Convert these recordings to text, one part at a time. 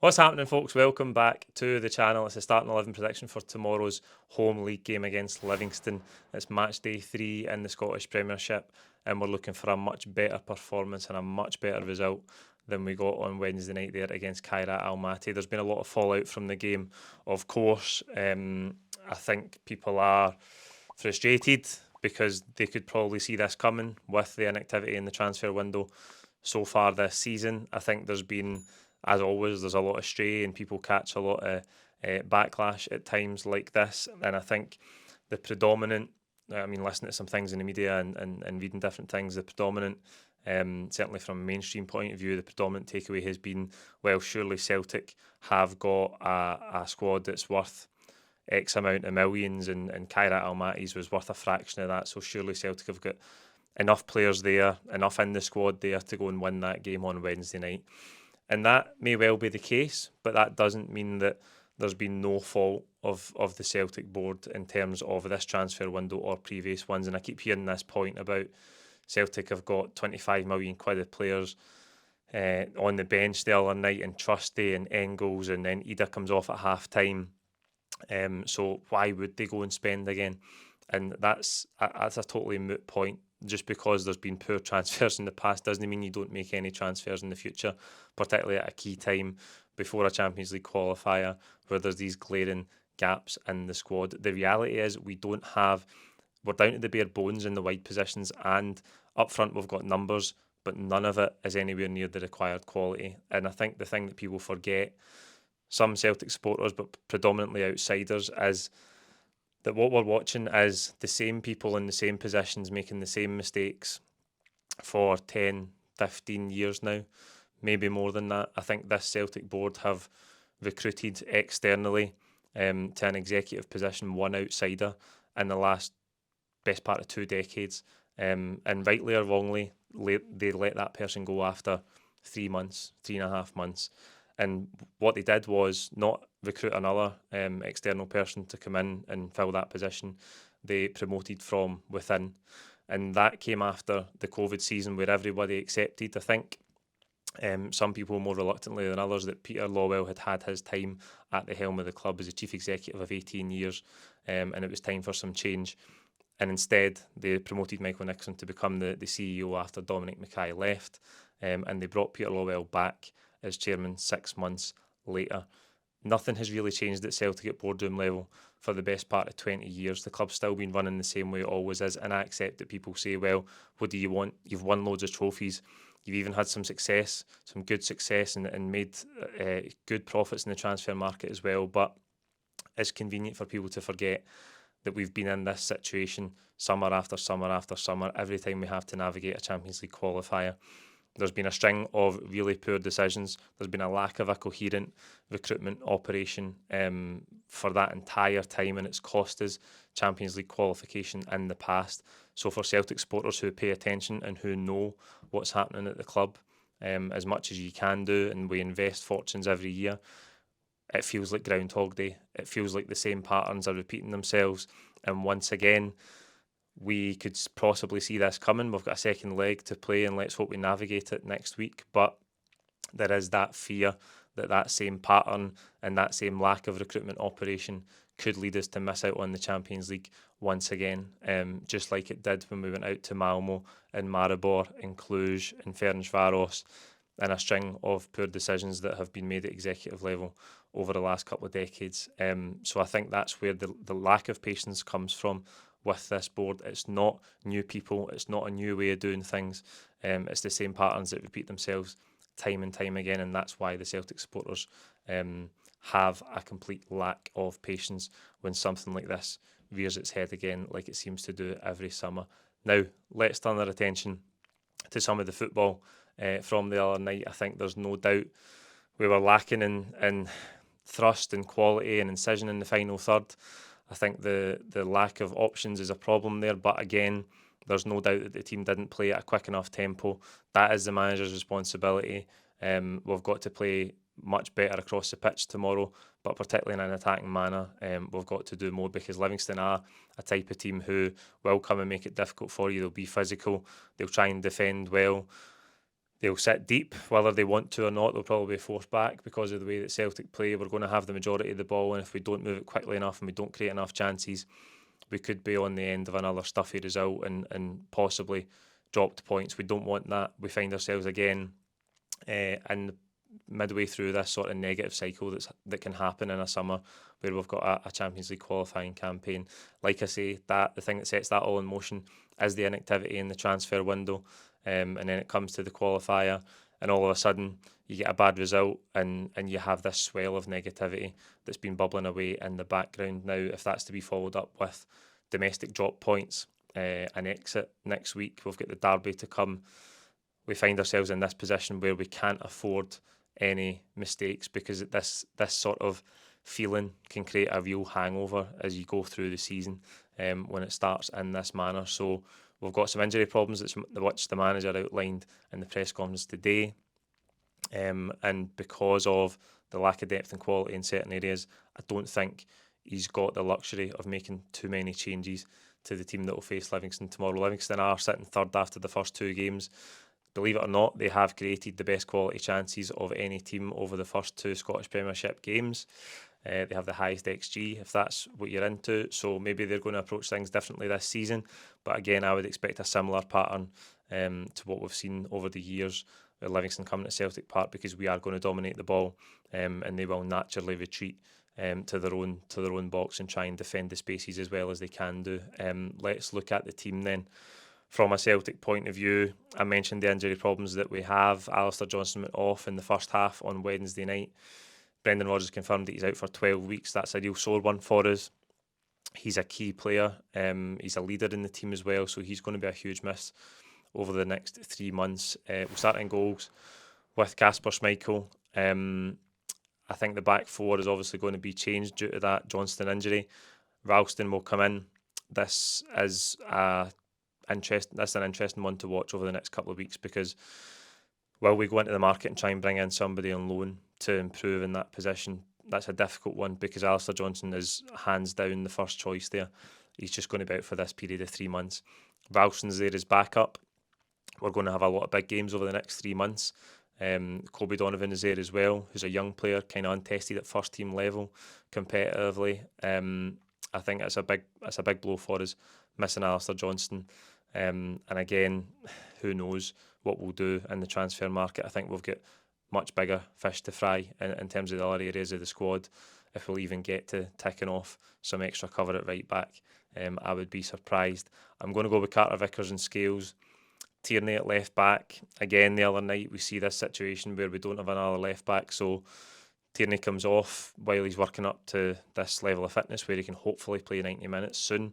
What's happening, folks? Welcome back to the channel. It's a starting 11 prediction for tomorrow's home league game against Livingston. It's match day 3 in the Scottish Premiership, and we're looking for a much better performance and a much better result than we got on Wednesday night there against Kairat Almaty. There's been a lot of fallout from the game, of course. I think people are frustrated because they could probably see this coming with the inactivity in the transfer window so far this season. I think there's been, as always, there's a lot of stray and people catch a lot of backlash at times like this. And I think the predominant, listening to some things in the media and reading different things, the predominant, certainly from a mainstream point of view, the predominant takeaway has been, well, surely Celtic have got a squad that's worth X amount of millions, and Kairat Almaty's was worth a fraction of that. So surely Celtic have got enough players there, enough in the squad there to go and win that game on Wednesday night. And that may well be the case, but that doesn't mean that there's been no fault of the Celtic board in terms of this transfer window or previous ones. And I keep hearing this point about Celtic have got 25 million quid of players on the bench the other night, and Trusty and Engels, and then Ida comes off at half time. So why would they go and spend again? And that's a totally moot point. Just because there's been poor transfers in the past doesn't mean you don't make any transfers in the future, particularly at a key time before a Champions League qualifier where there's these glaring gaps in the squad. The reality is we're down to the bare bones in the wide positions, and up front we've got numbers, but none of it is anywhere near the required quality. And I think the thing that people forget, some Celtic supporters, but predominantly outsiders, is that what we're watching is the same people in the same positions making the same mistakes for 10, 15 years now, maybe more than that. I think this Celtic board have recruited externally to an executive position one outsider in the last best part of 2 decades. And rightly or wrongly, they let that person go after 3 months, 3.5 months. And what they did was not recruit another external person to come in and fill that position. They promoted from within. And that came after the COVID season where everybody accepted, I think, some people more reluctantly than others, that Peter Lawwell had his time at the helm of the club as a chief executive of 18 years, and it was time for some change. And instead, they promoted Michael Nixon to become the CEO after Dominic Mackay left, and they brought Peter Lawwell back as chairman 6 months later. Nothing has really changed at Celtic at boardroom level for the best part of 20 years. The club's still been running the same way it always is, and I accept that people say, well, what do you want? You've won loads of trophies. You've even had some success, some good success, and made good profits in the transfer market as well. But it's convenient for people to forget that we've been in this situation summer after summer after summer, every time we have to navigate a Champions League qualifier. There's been a string of really poor decisions. There's been a lack of a coherent recruitment operation for that entire time, and it's cost us Champions League qualification in the past. So for Celtic supporters who pay attention and who know what's happening at the club, as much as you can do, and we invest fortunes every year, it feels like Groundhog Day. It feels like the same patterns are repeating themselves. And once again, we could possibly see this coming. We've got a second leg to play, and let's hope we navigate it next week. But there is that fear that that same pattern and that same lack of recruitment operation could lead us to miss out on the Champions League once again, just like it did when we went out to Malmo and Maribor and Cluj and Ferencvaros, and a string of poor decisions that have been made at executive level over the last couple of decades. So I think that's where the lack of patience comes from with this board. It's not new people, it's not a new way of doing things, it's the same patterns that repeat themselves time and time again, and that's why the Celtic supporters have a complete lack of patience when something like this rears its head again, like it seems to do every summer. Now, let's turn our attention to some of the football from the other night. I think there's no doubt we were lacking in thrust and quality and incision in the final third. I think the lack of options is a problem there, but again, there's no doubt that the team didn't play at a quick enough tempo. That is the manager's responsibility. We've got to play much better across the pitch tomorrow, but particularly in an attacking manner, we've got to do more, because Livingston are a type of team who will come and make it difficult for you. They'll be physical, they'll try and defend well. They'll sit deep, whether they want to or not. They'll probably be forced back because of the way that Celtic play. We're going to have the majority of the ball, and if we don't move it quickly enough and we don't create enough chances, we could be on the end of another stuffy result and possibly dropped points. We don't want that. We find ourselves again in midway through this sort of negative cycle that can happen in a summer where we've got a Champions League qualifying campaign. Like I say, that the thing that sets that all in motion is the inactivity in the transfer window, and then it comes to the qualifier, and all of a sudden you get a bad result, and you have this swell of negativity that's been bubbling away in the background. Now, if that's to be followed up with domestic drop points, an exit next week, we've got the derby to come. We find ourselves in this position where we can't afford any mistakes, because this sort of feeling can create a real hangover as you go through the season, when it starts in this manner. So we've got some injury problems which the manager outlined in the press conference today, and because of the lack of depth and quality in certain areas, I don't think he's got the luxury of making too many changes to the team that will face Livingston tomorrow. Livingston are sitting third after the first two games. Believe it or not, they have created the best quality chances of any team over the first two Scottish Premiership games. They have the highest XG, if that's what you're into. So maybe they're going to approach things differently this season. But again, I would expect a similar pattern to what we've seen over the years with Livingston coming to Celtic Park, because we are going to dominate the ball, and they will naturally retreat to their own box and try and defend the spaces as well as they can do. Let's look at the team then. From a Celtic point of view, I mentioned the injury problems that we have. Alistair Johnston went off in the first half on Wednesday night. Brendan Rodgers confirmed that he's out for 12 weeks. That's a real sore one for us. He's a key player. He's a leader in the team as well, so he's going to be a huge miss over the next 3 months. We'll start in goals with Kasper Schmeichel. I think the back four is obviously going to be changed due to that Johnston injury. Ralston will come in. This is that's an interesting one to watch over the next couple of weeks, because while we go into the market and try and bring in somebody on loan to improve in that position, that's a difficult one, because Alistair Johnston is hands down the first choice there. He's just going to be out for this period of 3 months. Ralston's there as backup. We're going to have a lot of big games over the next 3 months. Kobe Donovan is there as well, who's a young player, kind of untested at first team level competitively. I think that's a big blow for us, missing Alistair Johnston. And again, who knows what we'll do in the transfer market. I think we've got much bigger fish to fry in terms of the other areas of the squad. If we'll even get to ticking off some extra cover at right back, I would be surprised. I'm going to go with Carter Vickers and Scales. Tierney at left back. Again, the other night we see this situation where we don't have another left back, so Tierney comes off while he's working up to this level of fitness where he can hopefully play 90 minutes soon.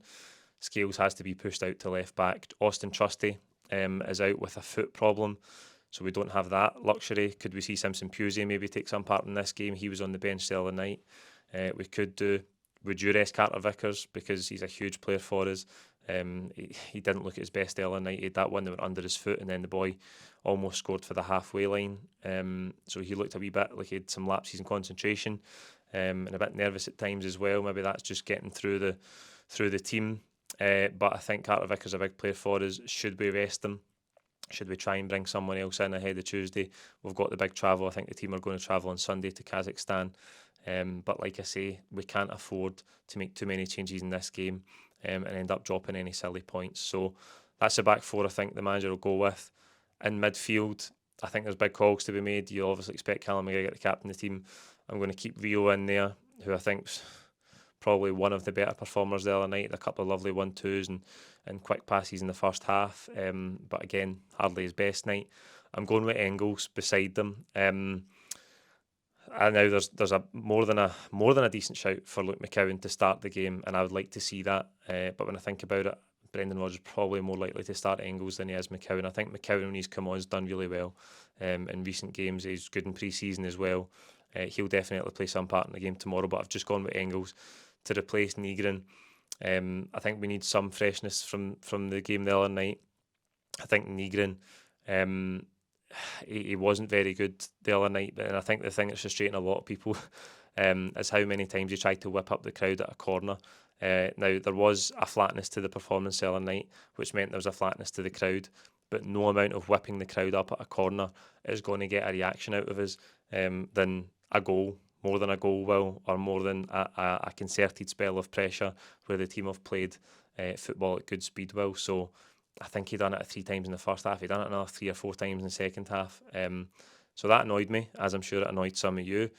Scales has to be pushed out to left back. Austin Trusty is out with a foot problem, so we don't have that luxury. Could we see Simpson Pusey maybe take some part in this game? He was on the bench the other night. We could do. Would you rest Carter Vickers, because he's a huge player for us? He didn't look at his best the other night. He had that one that went under his foot, and then the boy almost scored for the halfway line. So he looked a wee bit like he had some lapses in concentration, and a bit nervous at times as well. Maybe that's just getting through the team. But I think Carter Vickers is a big player for us. Should we rest him? Should we try and bring someone else in ahead of Tuesday? We've got the big travel. I think the team are going to travel on Sunday to Kazakhstan. But like I say, we can't afford to make too many changes in this game and end up dropping any silly points. So that's the back four I think the manager will go with. In midfield, I think there's big calls to be made. You obviously expect Callum McGregor to captain the team. I'm going to keep Rio in there, who I think's probably one of the better performers the other night. A couple of lovely 1-2s and quick passes in the first half. But again, hardly his best night. I'm going with Engels beside them. And now there's a more than a decent shout for Luke McCowan to start the game, and I would like to see that. But when I think about it, Brendan Rodgers probably more likely to start Engels than he is McCowan. I think McCowan, when he's come on, has done really well in recent games. He's good in pre-season as well. He'll definitely play some part in the game tomorrow, but I've just gone with Engels to replace Nygren. I think we need some freshness from the game the other night. I think Nygren, he wasn't very good the other night, and I think the thing that's frustrating a lot of people is how many times he tried to whip up the crowd at a corner. Now, there was a flatness to the performance the other night, which meant there was a flatness to the crowd. but no amount of whipping the crowd up at a corner is going to get a reaction out of us than a goal, more than a goal will, or more than a concerted spell of pressure where the team have played football at good speed will. So I think he done it 3 times in the first half. He done it another 3 or 4 times in the second half. So that annoyed me, as I'm sure it annoyed some of you.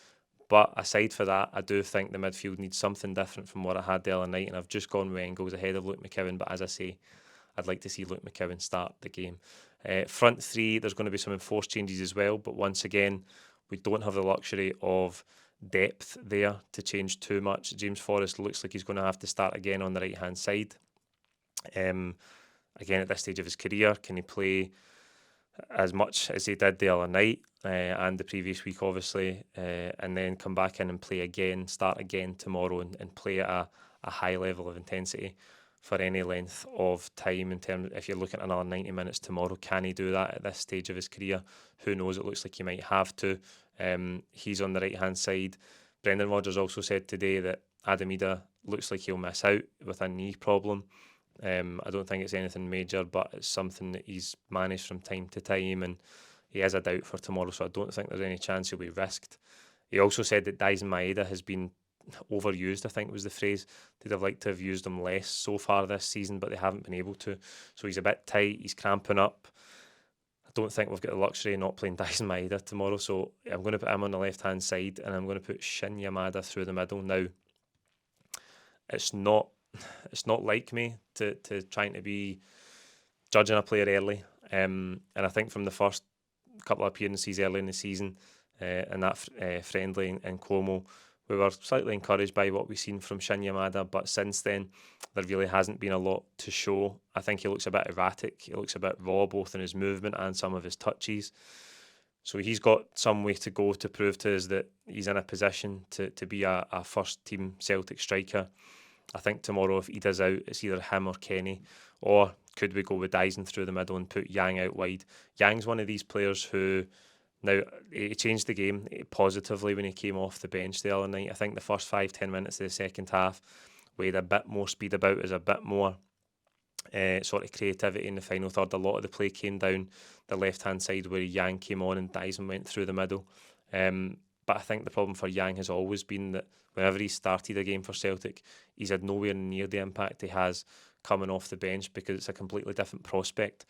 But aside for that, I do think the midfield needs something different from what I had the other night, and I've just gone with Engels ahead of Luke McKeown. But as I say, I'd like to see Luke McKeown start the game. Front 3, there's going to be some enforced changes as well, but once again, we don't have the luxury of depth there to change too much. James Forrest looks like he's going to have to start again on the right-hand side. Again, at this stage of his career, can he play as much as he did the other night and the previous week, obviously, and then come back in and play again, start again tomorrow and play at a high level of intensity for any length of time? In terms, if you're looking at another 90 minutes tomorrow, can he do that at this stage of his career? Who knows? It looks like he might have to. He's on the right-hand side. Brendan Rodgers also said today that Adam Ida looks like he'll miss out with a knee problem. I don't think it's anything major, but it's something that he's managed from time to time, and he is a doubt for tomorrow, so I don't think there's any chance he'll be risked. He also said that Dyson Maeda has been overused, I think was the phrase. They'd have liked to have used him less so far this season, but they haven't been able to. So he's a bit tight, he's cramping up. I don't think we've got the luxury of not playing Dyson Maeda tomorrow, so I'm going to put him on the left-hand side, and I'm going to put Shin Yamada through the middle. Now, it's not like me to trying to be judging a player early, and I think from the first couple of appearances early in the season and that friendly in Como, we were slightly encouraged by what we've seen from Shin Yamada, but since then there really hasn't been a lot to show. I think he looks a bit erratic, he looks a bit raw both in his movement and some of his touches. So he's got some way to go to prove to us that he's in a position to be a first team Celtic striker. I think tomorrow, if Ida's out, it's either him or Kenny. Or could we go with Dyson through the middle and put Yang out wide? Yang's one of these players who, now, he changed the game positively when he came off the bench the other night. I think the first 5-10 minutes of the second half, we had a bit more speed about us, a bit more sort of creativity in the final third. A lot of the play came down the left-hand side where Yang came on and Dyson went through the middle. But I think the problem for Yang has always been that whenever he started a game for Celtic, he's had nowhere near the impact he has coming off the bench, because it's a completely different prospect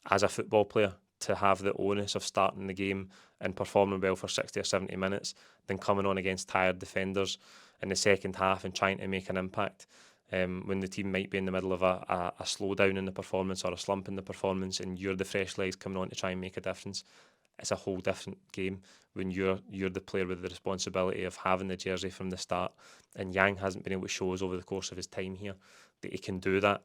as a football player to have the onus of starting the game and performing well for 60 or 70 minutes than coming on against tired defenders in the second half and trying to make an impact when the team might be in the middle of a slowdown in the performance or a slump in the performance, and you're the fresh legs coming on to try and make a difference. It's a whole different game when you're the player with the responsibility of having the jersey from the start. And Yang hasn't been able to show us over the course of his time here that he can do that.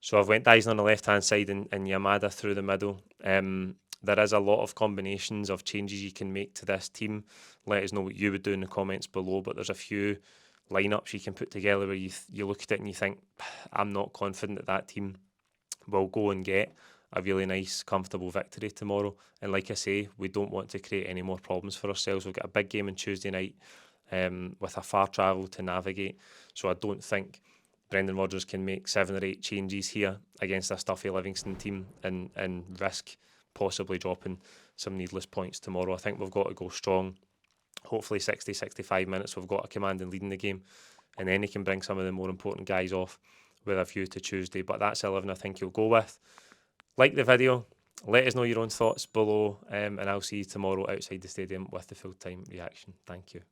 So I've went Dyson on the left-hand side and Yamada through the middle. There is a lot of combinations of changes you can make to this team. Let us know what you would do in the comments below, but there's a few lineups you can put together where you look at it and you think, I'm not confident that team will go and get a really nice, comfortable victory tomorrow. And like I say, we don't want to create any more problems for ourselves. We've got a big game on Tuesday night with a far travel to navigate. So I don't think Brendan Rodgers can make 7 or 8 changes here against a stuffy Livingston team and risk possibly dropping some needless points tomorrow. I think we've got to go strong. Hopefully 60, 65 minutes we've got a command and lead in the game, and then he can bring some of the more important guys off with a view to Tuesday. But that's 11 I think you'll go with. Like the video, let us know your own thoughts below, and I'll see you tomorrow outside the stadium with the full-time reaction. Thank you.